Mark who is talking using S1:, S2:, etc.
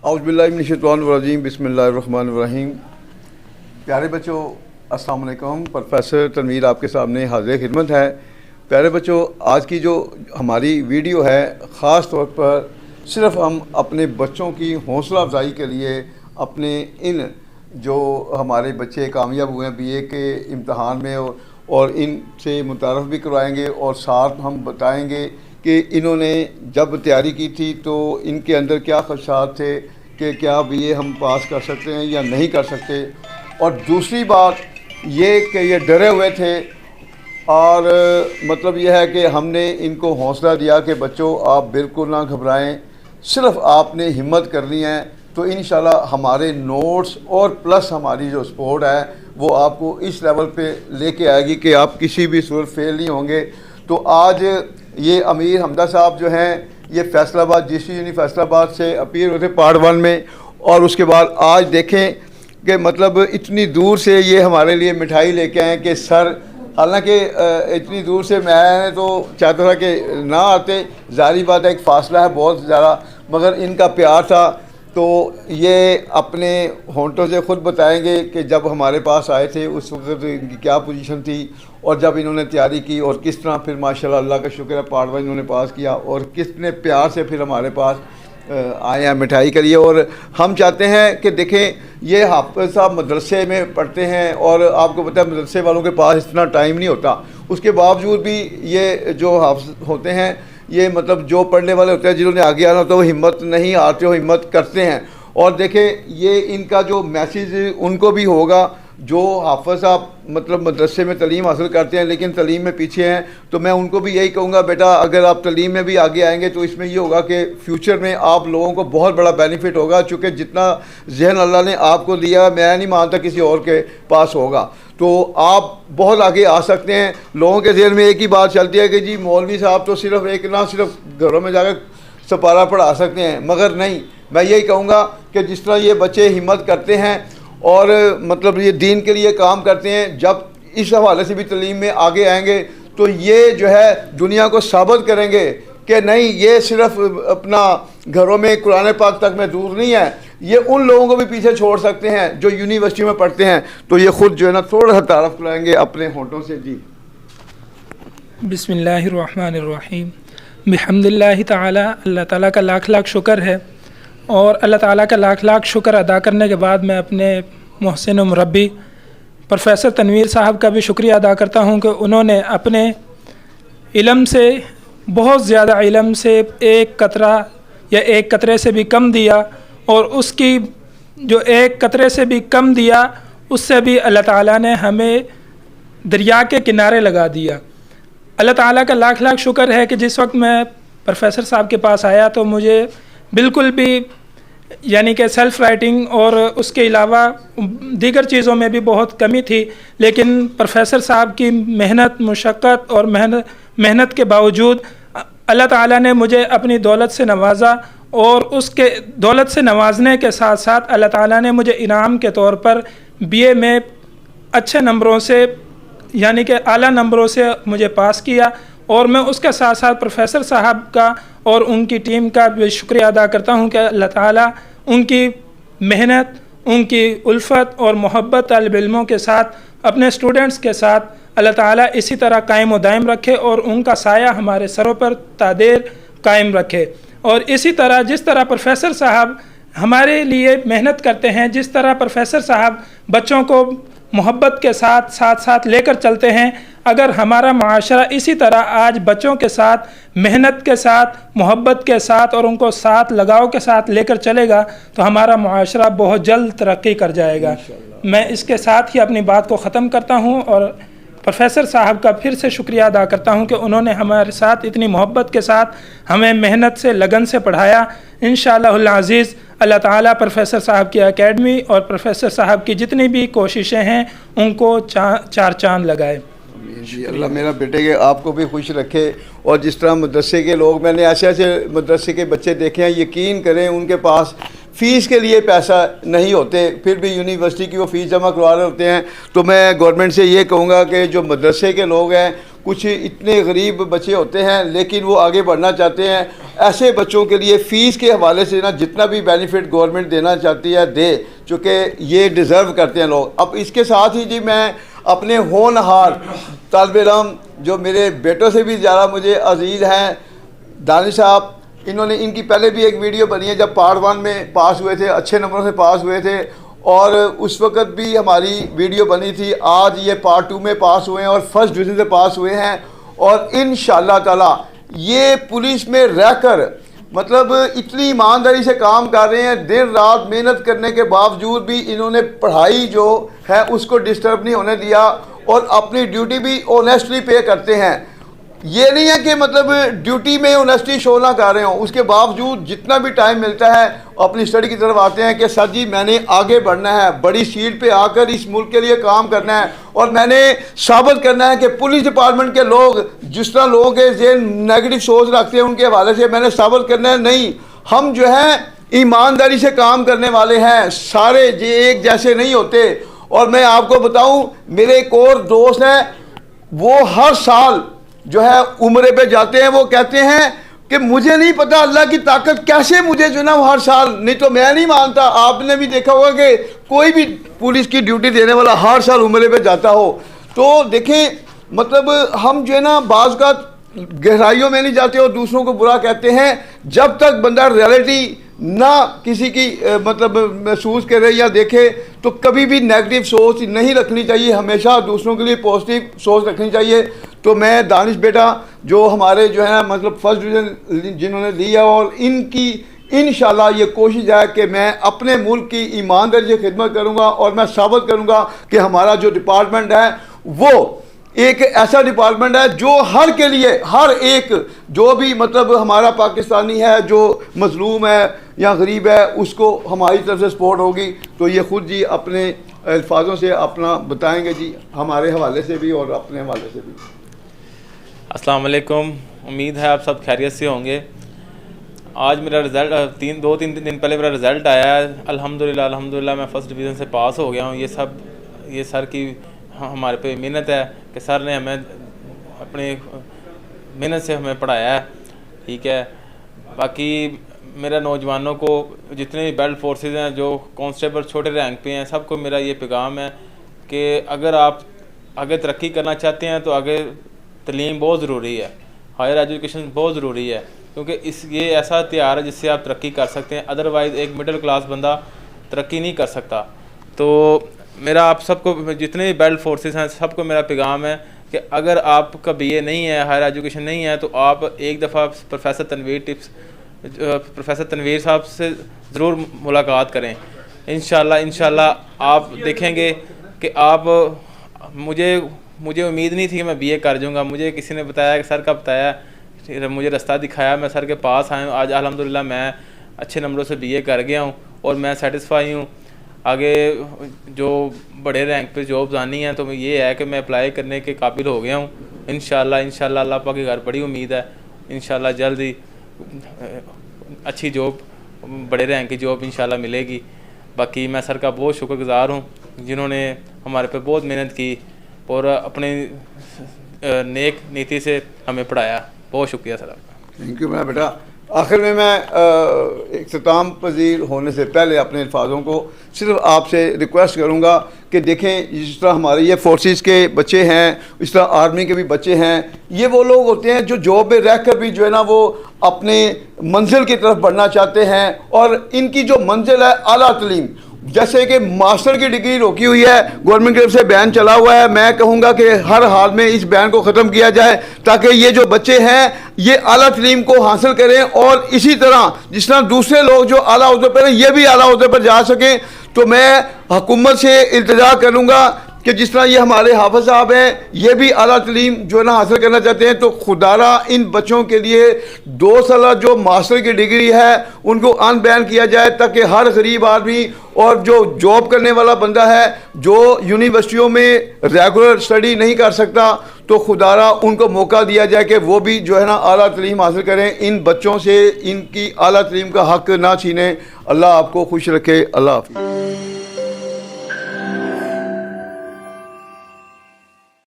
S1: औज़ुबिल्लाहि मिनश्शैतानिर्रजीम बिस्मिल्लाहिर्रहमानिर्रहीम। प्यारे बच्चों, अस्सलाम वालेकुम। प्रोफेसर तनवीर आपके सामने हाज़िर खिदमत है। प्यारे बच्चों, आज की जो हमारी वीडियो है ख़ास तौर पर सिर्फ़ हम अपने बच्चों की हौसला अफजाई के लिए अपने इन जो हमारे बच्चे कामयाब हुए हैं बीए के इम्तहान में और इनसे मुतारफ़ भी करवाएंगे और साथ हम बताएंगे कि इन्होंने जब तैयारी की थी तो इनके अंदर क्या ख़दशात थे कि क्या बीए हम पास कर सकते हैं या नहीं कर सकते। और दूसरी बात ये कि ये डरे हुए थे और मतलब यह है कि हमने इनको हौसला दिया कि बच्चों आप बिल्कुल ना घबराएं, सिर्फ़ आपने हिम्मत करनी है। तो इंशाल्लाह हमारे नोट्स और प्लस हमारी जो सपोर्ट है वो आपको इस लेवल पे लेके आएगी कि आप किसी भी सूरत फेल नहीं होंगे। तो आज ये अमीर हमदा साहब जो हैं ये फैसलाबाद GC फैसलाबाद से अपीयर हुए थे पार्ट 1 में, और उसके बाद आज देखें कि मतलब इतनी दूर से ये हमारे लिए मिठाई लेके आए कि सर, हालांकि इतनी दूर से मैं तो चाहता था कि ना आते, ज़ाहिर बात है एक फ़ासला है बहुत ज़्यादा, मगर इनका प्यार था। तो ये अपने होंठों से ख़ुद बताएंगे कि जब हमारे पास आए थे उस वक्त इनकी क्या पोजीशन थी और जब इन्होंने तैयारी की और किस तरह फिर माशाल्लाह अल्लाह का शुक्र है पार्ट 1 इन्होंने पास किया और कितने प्यार से फिर हमारे पास आए हैं मिठाई के लिए। और हम चाहते हैं कि देखें ये हाफ़िज़ साहब मदरसे में पढ़ते हैं और आपको पता है मदरसे वालों के पास इतना टाइम नहीं होता, उसके बावजूद भी ये जो हाफ़िज़ होते हैं ये मतलब जो पढ़ने वाले होते हैं जिन्होंने आगे आना होता है वो हिम्मत नहीं आते हो, हिम्मत करते हैं। और देखें ये इनका जो मैसेज उनको भी होगा जो हाफ़िज़ साहब मतलब मदरसे में तलीम हासिल करते हैं लेकिन तलीम में पीछे हैं, तो मैं उनको भी यही कहूँगा बेटा अगर आप तलीम में भी आगे आएंगे तो इसमें ये होगा कि फ्यूचर में आप लोगों को बहुत बड़ा बेनिफिट होगा, चूँकि जितना जहन अल्लाह ने आपको दिया मैं नहीं मानता किसी और के पास होगा। तो आप बहुत आगे आ सकते हैं। लोगों के जहन में एक ही बात चलती है कि जी मौलवी साहब तो सिर्फ एक ना सिर्फ घरों में जाकर सपारा पढ़ा सकते हैं, मगर नहीं, मैं यही कहूँगा कि जिस तरह ये बच्चे हिम्मत करते हैं और मतलब ये दीन के लिए काम करते हैं, जब इस हवाले से भी तलीम में आगे आएंगे तो ये जो है दुनिया को साबित करेंगे कि नहीं ये सिर्फ अपना घरों में कुरान पाक तक में दूर नहीं है, ये उन लोगों को भी पीछे छोड़ सकते हैं जो यूनिवर्सिटी में पढ़ते हैं। तो ये ख़ुद जो है ना थोड़ा सा तारफ़ कराएंगे अपने होंठों से। जी
S2: बिस्मिल्लाहिर्रहमानिर्रहीम। बिहम्दिल्लाहि ताला, अल्लाह ताला का लाख लाख शुक्र है और अल्लाह ताला का लाख लाख शुक्र अदा करने के बाद मैं अपने मोहसिन मुरब्बी प्रोफेसर तनवीर साहब का भी शुक्रिया अदा करता हूँ कि उन्होंने अपने इल्म से बहुत ज़्यादा इल्म से एक कतरा या एक कतरे से भी कम दिया और उसकी जो एक कतरे से भी कम दिया उससे भी अल्लाह ताला ने हमें दरिया के किनारे लगा दिया। अल्लाह ताला का लाख लाख शुक्र है कि जिस वक्त मैं प्रोफेसर साहब के पास आया तो मुझे बिल्कुल भी यानी कि सेल्फ़ राइटिंग और उसके अलावा दीगर चीज़ों में भी बहुत कमी थी, लेकिन प्रोफेसर साहब की मेहनत मुशक्क़त और मेहनत के बावजूद अल्लाह ताला ने मुझे अपनी दौलत से नवाजा और उसके दौलत से नवाजने के साथ साथ अल्लाह ताला ने मुझे इनाम के तौर पर बीए में अच्छे नंबरों से यानी कि आला नंबरों से मुझे पास किया। और मैं उसके साथ साथ प्रोफेसर साहब का और उनकी टीम का भी शुक्रिया अदा करता हूँ कि अल्लाह ताला उनकी मेहनत, उनकी उल्फत और मोहब्बत तालिब इल्मों के साथ अपने स्टूडेंट्स के साथ अल्लाह ताला इसी तरह कायम व दायम रखे और उनका साया हमारे सरों पर तादेर कायम रखे। और इसी तरह जिस तरह प्रोफेसर साहब हमारे लिए मेहनत करते हैं, जिस तरह प्रोफेसर साहब बच्चों को मोहब्बत के साथ साथ लेकर चलते हैं, अगर हमारा माशरा इसी तरह आज बच्चों के साथ मेहनत के साथ मोहब्बत के साथ और उनको साथ लगाव के साथ लेकर चलेगा तो हमारा माशरा बहुत जल्द तरक्की कर जाएगा। मैं इसके साथ ही अपनी बात को ख़त्म करता हूँ और प्रोफेसर साहब का फिर से शुक्रिया अदा करता हूँ कि उन्होंने हमारे साथ इतनी मोहब्बत के साथ हमें मेहनत से लगन से पढ़ाया। इंशाअल्लाह अज़ीज़ अल्लाह ताला प्रोफेसर साहब की एकेडमी और प्रोफेसर साहब की जितनी भी कोशिशें हैं उनको चार चांद लगाए।
S1: जी अल्लाह मेरा बेटे के आपको भी खुश रखे। और जिस तरह मदरसे के लोग, मैंने ऐसे ऐसे मदरसे के बच्चे देखे हैं, यकीन करें उनके पास फ़ीस के लिए पैसा नहीं होते, फिर भी यूनिवर्सिटी की वो फ़ीस जमा करवा रहे होते हैं। तो मैं गवर्नमेंट से ये कहूँगा कि जो मदरसे के लोग हैं कुछ इतने गरीब बच्चे होते हैं लेकिन वो आगे बढ़ना चाहते हैं। ऐसे बच्चों के लिए फ़ीस के हवाले से ना जितना भी बेनिफिट गवर्नमेंट देना चाहती है दे, चूँकि ये डिज़र्व करते हैं लोग। अब इसके साथ ही जी मैं अपने होनहार तालिब इल्म जो मेरे बेटों से भी ज़्यादा मुझे अजीज़ हैं, दानिश साहब, इन्होंने इनकी पहले भी एक वीडियो बनी है जब पार्ट 1 में पास हुए थे, अच्छे नंबरों से पास हुए थे, और उस वक़्त भी हमारी वीडियो बनी थी। आज ये पार्ट 2 में पास हुए हैं और फर्स्ट डिवीज़न से पास हुए हैं, और इंशाअल्लाह ताला ये पुलिस में रहकर मतलब इतनी ईमानदारी से काम कर रहे हैं। दिन रात मेहनत करने के बावजूद भी इन्होंने पढ़ाई जो है उसको डिस्टर्ब नहीं होने दिया, और अपनी ड्यूटी भी ऑनेस्टली पे करते हैं। ये नहीं है कि मतलब ड्यूटी में ऑनेस्टी शो ना कर रहे हो, उसके बावजूद जितना भी टाइम मिलता है अपनी स्टडी की तरफ आते हैं कि सर जी मैंने आगे बढ़ना है, बड़ी सीट पे आकर इस मुल्क के लिए काम करना है, और मैंने साबित करना है कि पुलिस डिपार्टमेंट के लोग जिस तरह लोगों के जेन नेगेटिव सोच रखते हैं उनके हवाले से मैंने साबित करना है नहीं, हम जो है ईमानदारी से काम करने वाले हैं, सारे जे एक जैसे नहीं होते। और मैं आपको बताऊं, मेरे एक और दोस्त हैं, वो हर साल जो है उम्रे पे जाते हैं। वो कहते हैं कि मुझे नहीं पता अल्लाह की ताकत कैसे मुझे जो ना हर साल, नहीं तो मैं नहीं मानता। आपने भी देखा होगा कि कोई भी पुलिस की ड्यूटी देने वाला हर साल उम्रे पे जाता हो। तो देखें मतलब हम जो है ना बाज़ का गहराइयों में नहीं जाते और दूसरों को बुरा कहते हैं। जब तक बंदा रियलिटी ना किसी की मतलब महसूस करे या देखे तो कभी भी नेगेटिव सोच नहीं रखनी चाहिए, हमेशा दूसरों के लिए पॉजिटिव सोच रखनी चाहिए। तो मैं दानिश बेटा जो हमारे जो है मतलब फर्स्ट डिवीज़न जिन्होंने लिया, और इनकी इंशाल्लाह ये कोशिश है कि मैं अपने मुल्क की ईमानदारी से खिदमत करूँगा, और मैं साबित करूँगा कि हमारा जो डिपार्टमेंट है वो एक ऐसा डिपार्टमेंट है जो हर के लिए, हर एक जो भी मतलब हमारा पाकिस्तानी है जो मजलूम है या गरीब है उसको हमारी तरफ से सपोर्ट होगी। तो ये ख़ुद जी अपने अल्फाजों से अपना बताएंगे जी, हमारे हवाले से भी और अपने हवाले से भी।
S3: अस्सलाम वालेकुम, उम्मीद है आप सब खैरियत से होंगे। आज मेरा रिज़ल्ट दो तीन दिन पहले मेरा रिज़ल्ट आया है। अल्हम्दुलिल्लाह मैं फ़र्स्ट डिवीज़न से पास हो गया हूँ। ये सर की हमारे पे मेहनत है कि सर ने हमें अपने मेहनत से हमें पढ़ाया है, ठीक है। बाकी मेरा नौजवानों को जितने भी बेल्ट फोर्सेस हैं जो कांस्टेबल छोटे रैंक पे हैं सबको मेरा ये पैगाम है कि अगर आप आगे तरक्की करना चाहते हैं तो आगे तालीम बहुत ज़रूरी है, हायर एजुकेशन बहुत ज़रूरी है, क्योंकि ये ऐसा हथियार है जिससे आप तरक्की कर सकते हैं। अदरवाइज़ एक मिडिल क्लास बंदा तरक्की नहीं कर सकता। तो मेरा आप सबको जितने भी बेल्ट फोर्सेस हैं सबको मेरा पैगाम है कि अगर आपका BA नहीं है, हायर एजुकेशन नहीं है, तो आप एक दफ़ा प्रोफेसर तनवीर साहब से ज़रूर मुलाकात करें। इंशाल्लाह आप देखेंगे कि आप मुझे उम्मीद नहीं थी कि मैं BA कर जाऊँगा। मुझे किसी ने बताया कि सर का बताया, मुझे रास्ता दिखाया, मैं सर के पास आया हूँ। आज अल्हम्दुलिल्लाह मैं अच्छे नंबरों से BA कर गया हूँ और मैं सेटिस्फाई हूँ। आगे जो बड़े रैंक पे जॉब्स आनी है तो ये है कि मैं अप्लाई करने के काबिल हो गया हूँ। इंशाल्लाह अल्लाह पाक की घर बड़ी उम्मीद है, इंशाल्लाह जल्द ही अच्छी जॉब, बड़े रैंक की जॉब इंशाल्लाह मिलेगी। बाकी मैं सर का बहुत शुक्रगुज़ार हूँ जिन्होंने हमारे पे बहुत मेहनत की और अपने नेक नीति से हमें पढ़ाया। बहुत शुक्रिया सर आपका।
S1: थैंक यू मेरा बेटा। आखिर में मैं इख्तिताम पजीर होने से पहले अपने अल्फाजों को सिर्फ आपसे रिक्वेस्ट करूंगा कि देखें जिस तरह हमारे ये फोर्सेस के बच्चे हैं, इस तरह आर्मी के भी बच्चे हैं, ये वो लोग होते हैं जो जॉब में रहकर भी जो है ना वो अपने मंजिल की तरफ बढ़ना चाहते हैं, और इनकी जो मंजिल है आला तालीम, जैसे कि मास्टर की डिग्री रोकी हुई है, गवर्नमेंट की तरफ से बैन चला हुआ है। मैं कहूँगा कि हर हाल में इस बैन को ख़त्म किया जाए ताकि ये जो बच्चे हैं ये आला तालीम को हासिल करें, और इसी तरह जिस तरह दूसरे लोग जो आला ओहदे पर हैं ये भी आला ओहदे पर जा सकें। तो मैं हुकूमत से इल्तिजा करूँगा कि जिस तरह ये हमारे हाफिज़ साहब हैं ये भी आला तालीम जो है ना हासिल करना चाहते हैं, तो खुदारा इन बच्चों के लिए 2 साल जो मास्टर की डिग्री है उनको अनबैन किया जाए ताकि हर गरीब आदमी और जो जॉब करने वाला बंदा है जो यूनिवर्सिटियों में रेगुलर स्टडी नहीं कर सकता तो खुदारा उनको मौका दिया जाए कि वो भी जो है ना आला तालीम हासिल करें। इन बच्चों से इनकी आला तालीम का हक़ ना छीनें। अल्लाह आपको खुश रखे। अल्लाह हाफ़िज़।